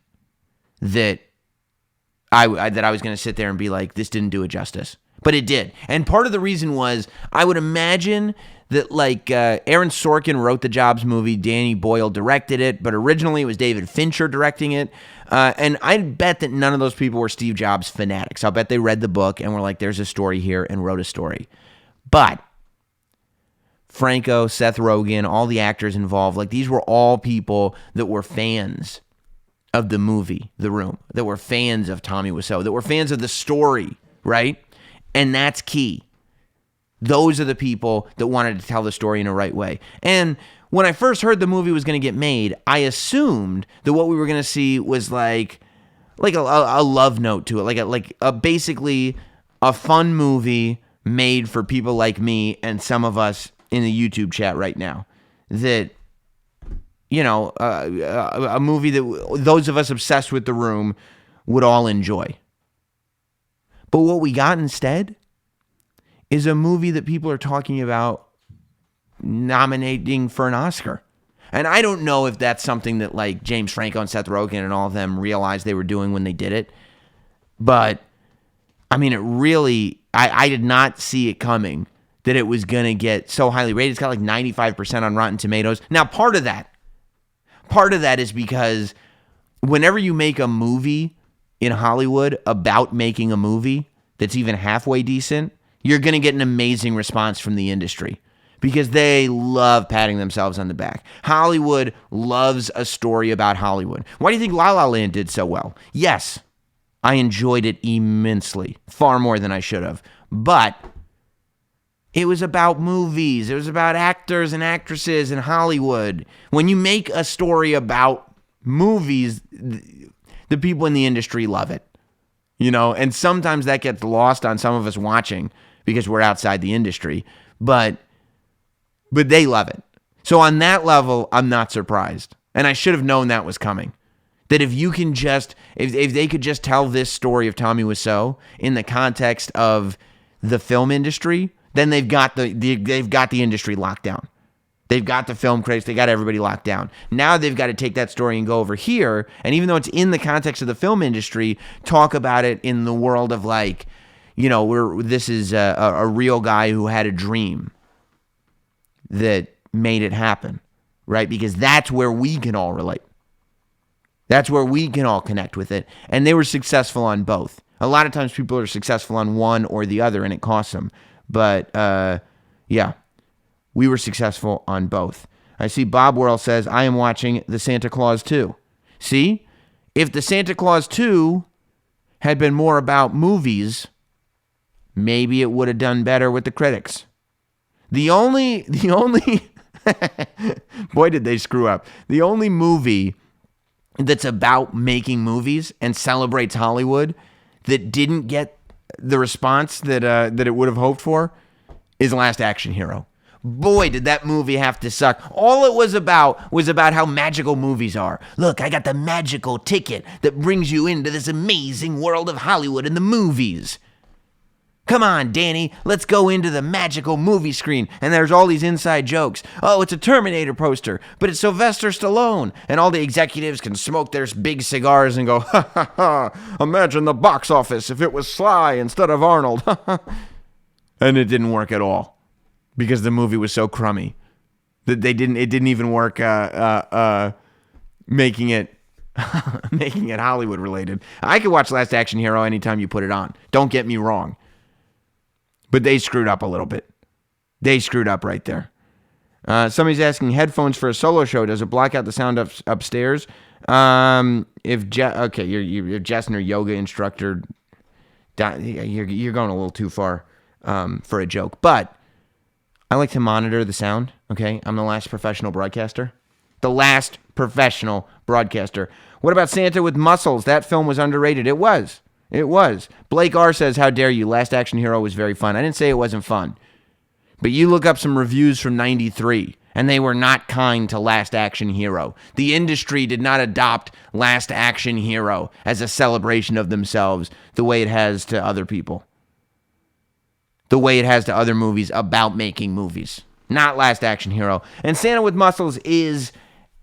that I was going to sit there and be like, this didn't do it justice. But it did. And part of the reason was, I would imagine that Aaron Sorkin wrote the Jobs movie, Danny Boyle directed it, but originally it was David Fincher directing it. And I bet that none of those people were Steve Jobs fanatics. I'll bet they read the book and were like, there's a story here, and wrote a story. But Franco, Seth Rogen, all the actors involved, these were all people that were fans of the movie, The Room, that were fans of Tommy Wiseau, that were fans of the story, right? And that's key. Those are the people that wanted to tell the story in the right way. And when I first heard the movie was going to get made, I assumed that what we were going to see was like a love note to it, basically a fun movie made for people like me and some of us in the YouTube chat right now. That, a movie that those of us obsessed with The Room would all enjoy. But what we got instead is a movie that people are talking about nominating for an Oscar. And I don't know if that's something that James Franco and Seth Rogen and all of them realized they were doing when they did it. But, I mean, it really, I did not see it coming that it was going to get so highly rated. It's got 95% on Rotten Tomatoes. Now, part of that is because whenever you make a movie in Hollywood about making a movie that's even halfway decent, you're going to get an amazing response from the industry because they love patting themselves on the back. Hollywood loves a story about Hollywood. Why do you think La La Land did so well? Yes, I enjoyed it immensely, far more than I should have. But it was about movies. It was about actors and actresses in Hollywood. When you make a story about movies, the people in the industry love it. And sometimes that gets lost on some of us watching because we're outside the industry, but they love it. So on that level, I'm not surprised. And I should have known that was coming. That if you can if they could just tell this story of Tommy Wiseau in the context of the film industry, then they've got the industry locked down. They've got the film critics. They got everybody locked down. Now they've got to take that story and go over here. And even though it's in the context of the film industry, talk about it in the world of this is a real guy who had a dream that made it happen, right? Because that's where we can all relate. That's where we can all connect with it. And they were successful on both. A lot of times people are successful on one or the other, and it costs them. But, yeah. We were successful on both. I see Bob Worrell says, I am watching The Santa Claus 2. See? If The Santa Claus 2 had been more about movies, maybe it would have done better with the critics. The only boy, did they screw up. The only movie that's about making movies and celebrates Hollywood that didn't get the response that it would have hoped for is Last Action Hero. Boy, did that movie have to suck. All it was about how magical movies are. Look, I got the magical ticket that brings you into this amazing world of Hollywood and the movies. Come on, Danny, let's go into the magical movie screen. And there's all these inside jokes. Oh, it's a Terminator poster, but it's Sylvester Stallone. And all the executives can smoke their big cigars and go, ha, ha, ha. Imagine the box office if it was Sly instead of Arnold. And it didn't work at all. Because the movie was so crummy that it didn't even work making it Hollywood related. I could watch Last Action Hero anytime you put it on. Don't get me wrong. But they screwed up a little bit. They screwed up right there. Somebody's asking headphones for a solo show. Does it block out the sound upstairs? You're Jessner yoga instructor. You're going a little too far. for a joke. But I like to monitor the sound, okay? I'm the last professional broadcaster. The last professional broadcaster. What about Santa with Muscles? That film was underrated. It was. It was. Blake R. says, how dare you? Last Action Hero was very fun. I didn't say it wasn't fun. But you look up some reviews from 93, and they were not kind to Last Action Hero. The industry did not adopt Last Action Hero as a celebration of themselves the way it has to other people. The way it has to other movies about making movies. Not Last Action Hero. And Santa with Muscles is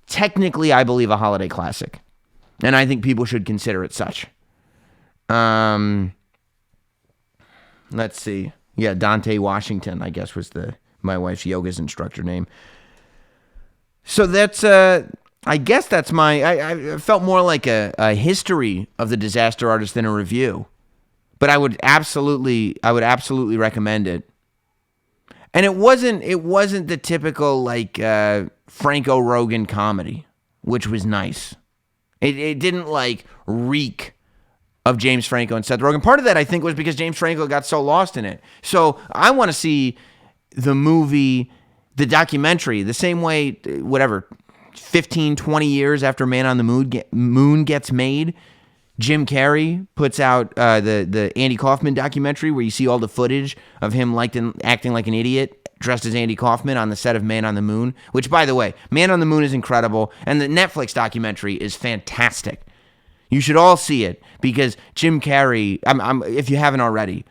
technically, I believe, a holiday classic. And I think people should consider it such. Let's see. Yeah, Dante Washington, I guess, was my wife's yoga's instructor name. So that's, I guess that's I felt more like a history of the disaster artist than a review. But I would absolutely recommend it. And it wasn't the typical like Franco Rogan comedy, which was nice. It didn't like reek of James Franco and Seth Rogen. Part of that I think was because James Franco got so lost in it. So I want to see the movie, the documentary, the same way, whatever, 15, 20 years after Man on the Moon gets made. Jim Carrey puts out the Andy Kaufman documentary where you see all the footage of him acting like an idiot dressed as Andy Kaufman on the set of Man on the Moon, which, by the way, Man on the Moon is incredible, and the Netflix documentary is fantastic. You should all see it because Jim Carrey, if you haven't already,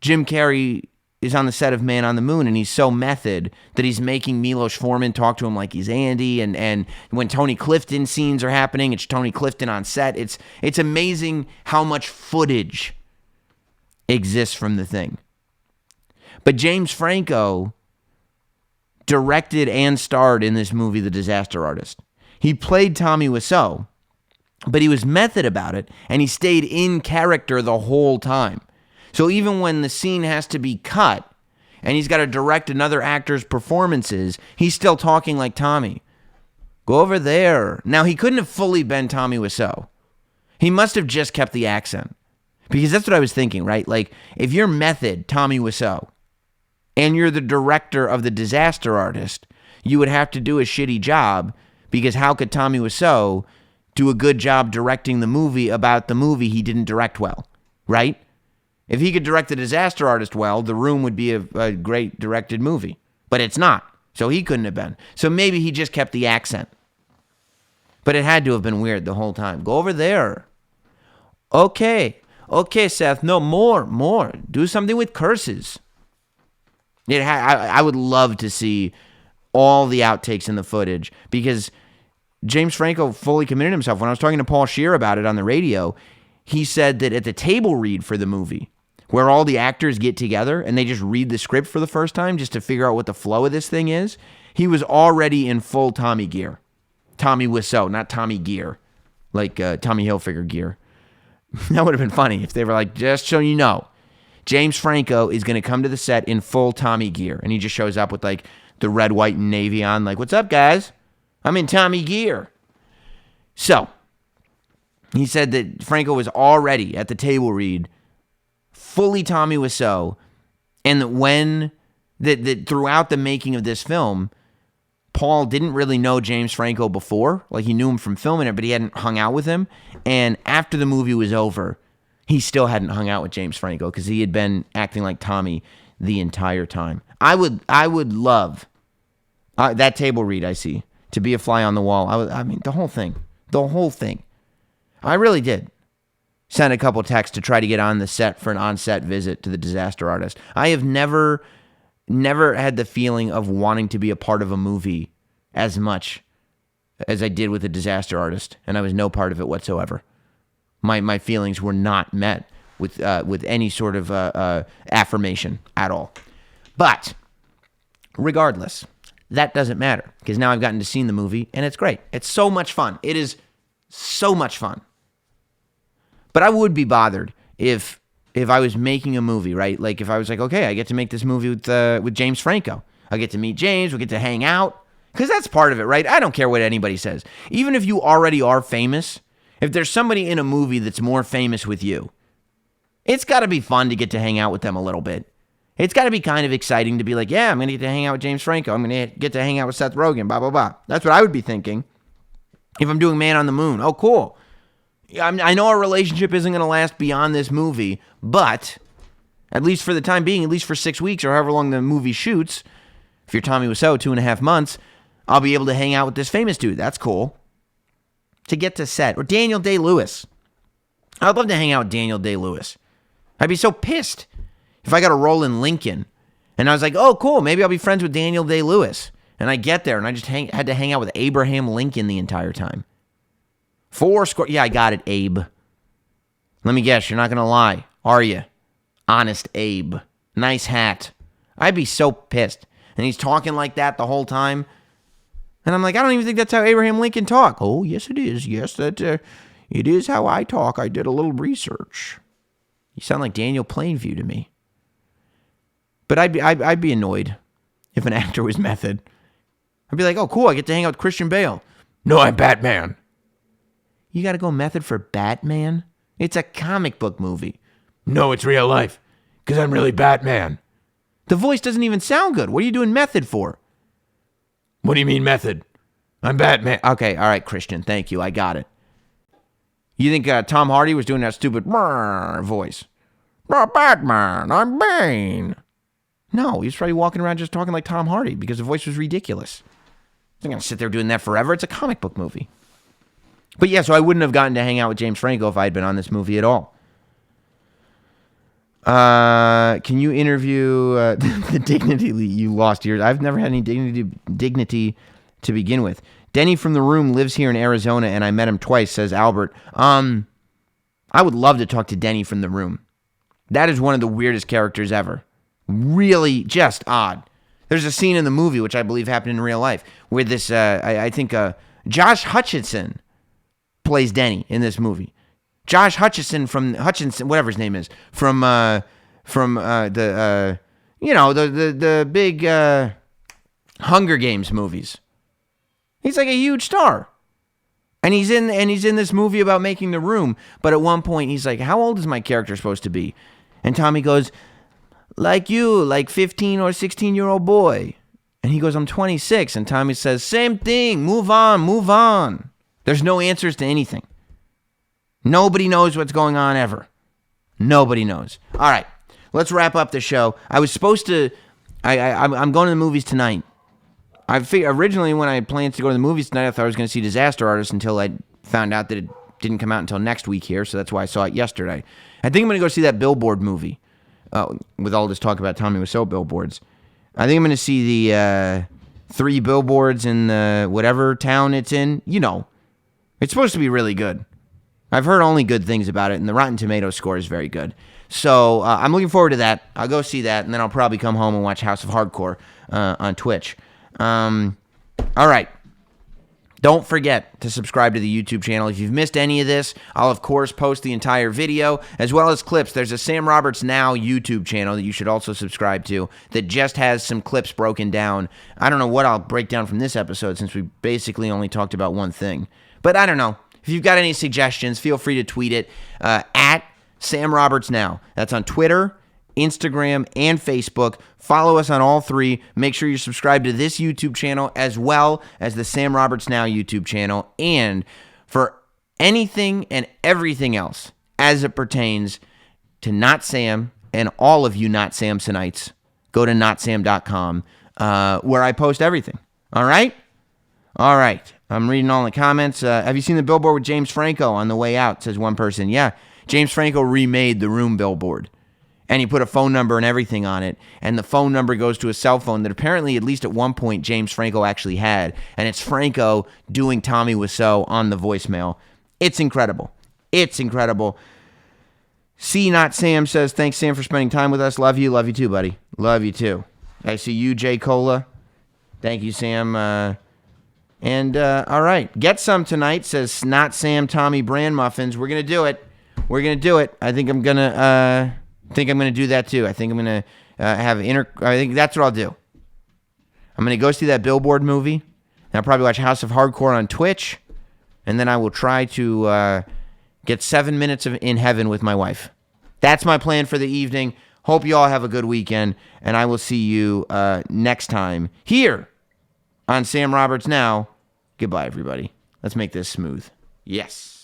Jim Carrey is on the set of Man on the Moon, and he's so method that he's making Milos Forman talk to him like he's Andy, and when Tony Clifton scenes are happening, it's Tony Clifton on set. It's amazing how much footage exists from the thing. But James Franco directed and starred in this movie, The Disaster Artist. He played Tommy Wiseau, but he was method about it, and he stayed in character the whole time. So even when the scene has to be cut and he's got to direct another actor's performances, he's still talking like Tommy. Go over there. Now, he couldn't have fully been Tommy Wiseau. He must have just kept the accent. Because that's what I was thinking, right? Like, if you're method Tommy Wiseau and you're the director of The Disaster Artist, you would have to do a shitty job, because how could Tommy Wiseau do a good job directing the movie about the movie he didn't direct well, right? If he could direct The Disaster Artist well, The Room would be a great directed movie. But it's not. So he couldn't have been. So maybe he just kept the accent. But it had to have been weird the whole time. Go over there. Okay, Seth. No, more. Do something with curses. I would love to see all the outtakes in the footage, because James Franco fully committed himself. When I was talking to Paul Scheer about it on the radio, he said that at the table read for the movie, where all the actors get together and they just read the script for the first time just to figure out what the flow of this thing is, he was already in full Tommy gear. Tommy Wiseau, not Tommy Gear, like Tommy Hilfiger gear. That would have been funny if they were like, just so you know, James Franco is going to come to the set in full Tommy gear. And he just shows up with like the red, white, and navy on, like, what's up, guys? I'm in Tommy gear. So he said that Franco was already at the table read, fully Tommy Wiseau, and that throughout the making of this film, Paul didn't really know James Franco before. Like, he knew him from filming it, but he hadn't hung out with him. And after the movie was over, he still hadn't hung out with James Franco because he had been acting like Tommy the entire time. I would love that table read I see to be a fly on the wall. The whole thing. I really did send a couple texts to try to get on the set for an on-set visit to The Disaster Artist. I have never had the feeling of wanting to be a part of a movie as much as I did with The Disaster Artist, and I was no part of it whatsoever. My feelings were not met with any sort of affirmation at all. But regardless, that doesn't matter, because now I've gotten to see the movie, and it's great. It's so much fun. It is so much fun. But I would be bothered if I was making a movie, right? Like, if I was like, okay, I get to make this movie with James Franco. I get to meet James. We get to hang out. Because that's part of it, right? I don't care what anybody says. Even if you already are famous, if there's somebody in a movie that's more famous with you, it's got to be fun to get to hang out with them a little bit. It's got to be kind of exciting to be like, yeah, I'm going to get to hang out with James Franco. I'm going to get to hang out with Seth Rogen, blah, blah, blah. That's what I would be thinking if I'm doing Man on the Moon. Oh, cool. I know our relationship isn't going to last beyond this movie, but at least for the time being, at least for 6 weeks or however long the movie shoots, if you're Tommy Wiseau, 2.5 months, I'll be able to hang out with this famous dude. That's cool. To get to set. Or Daniel Day-Lewis. I'd love to hang out with Daniel Day-Lewis. I'd be so pissed if I got a role in Lincoln, and I was like, oh, cool, maybe I'll be friends with Daniel Day-Lewis. And I get there, and I just had to hang out with Abraham Lincoln the entire time. Yeah, I got it, Abe. Let me guess, you're not going to lie, are you? Honest Abe. Nice hat. I'd be so pissed. And he's talking like that the whole time. And I'm like, I don't even think that's how Abraham Lincoln talked. Oh, yes, it is. Yes, it is how I talk. I did a little research. You sound like Daniel Plainview to me. But I'd be annoyed if an actor was Method. I'd be like, oh, cool, I get to hang out with Christian Bale. No, I'm Batman. You got to go Method for Batman? It's a comic book movie. No, it's real life, because I'm really Batman. The voice doesn't even sound good. What are you doing Method for? What do you mean Method? I'm Batman. Okay, all right, Christian, thank you. I got it. You think Tom Hardy was doing that stupid voice? Batman, I'm Bane. No, he was probably walking around just talking like Tom Hardy because the voice was ridiculous. I'm going to sit there doing that forever. It's a comic book movie. But yeah, so I wouldn't have gotten to hang out with James Franco if I had been on this movie at all. Can you interview the dignity you lost here? I've never had any dignity to begin with. Denny from The Room lives here in Arizona, and I met him twice, says Albert. I would love to talk to Denny from The Room. That is one of the weirdest characters ever. Really just odd. There's a scene in the movie, which I believe happened in real life, where this, I think Josh Hutcherson plays Denny in this movie. Josh Hutcherson from Hutchinson, whatever his name is, from the big Hunger Games movies. He's like a huge star. And he's in this movie about making The Room, but at one point he's like, how old is my character supposed to be? And Tommy goes, like you, like 15 or 16-year-old boy. And he goes, I'm 26. And Tommy says, same thing, move on. There's no answers to anything. Nobody knows what's going on ever. Nobody knows. All right, let's wrap up the show. I was supposed to, I'm going to the movies tonight. Originally, when I planned to go to the movies tonight, I thought I was going to see Disaster Artist until I found out that it didn't come out until next week here, so that's why I saw it yesterday. I think I'm going to go see that Billboard movie. With all this talk about Tommy Wiseau billboards. I think I'm going to see the 3 billboards in the whatever town it's in. You know, it's supposed to be really good. I've heard only good things about it, and the Rotten Tomatoes score is very good. So I'm looking forward to that. I'll go see that, and then I'll probably come home and watch House of Hardcore on Twitch. All right. Don't forget to subscribe to the YouTube channel. If you've missed any of this, I'll, of course, post the entire video, as well as clips. There's a Sam Roberts Now YouTube channel that you should also subscribe to that just has some clips broken down. I don't know what I'll break down from this episode since we basically only talked about one thing. But I don't know. If you've got any suggestions, feel free to tweet it at Sam Roberts Now. That's on Twitter, Instagram, and Facebook. Follow us on all 3. Make sure you're subscribed to this YouTube channel as well as the Sam Roberts Now YouTube channel. And for anything and everything else as it pertains to Not Sam and all of you Not Samsonites, go to notsam.com where I post everything. All right? All right. I'm reading all the comments. Have you seen the billboard with James Franco on the way out? Says one person. Yeah, James Franco remade The Room billboard. And he put a phone number and everything on it. And the phone number goes to a cell phone that apparently, at least at one point, James Franco actually had. And it's Franco doing Tommy Wiseau on the voicemail. It's incredible. It's incredible. C. Not Sam says, thanks, Sam, for spending time with us. Love you. Love you too, buddy. Love you too. I see you, J. Cola. Thank you, Sam. All right. Get some tonight, says Not Sam Tommy Brand Muffins. We're going to do it. We're going to do it. I think I'm going to... do that too. I think I'm going to I think that's what I'll do. I'm going to go see that Billboard movie. And I'll probably watch House of Hardcore on Twitch. And then I will try to get 7 minutes in heaven with my wife. That's my plan for the evening. Hope you all have a good weekend, and I will see you next time here on Sam Roberts Now. Goodbye, everybody. Let's make this smooth. Yes.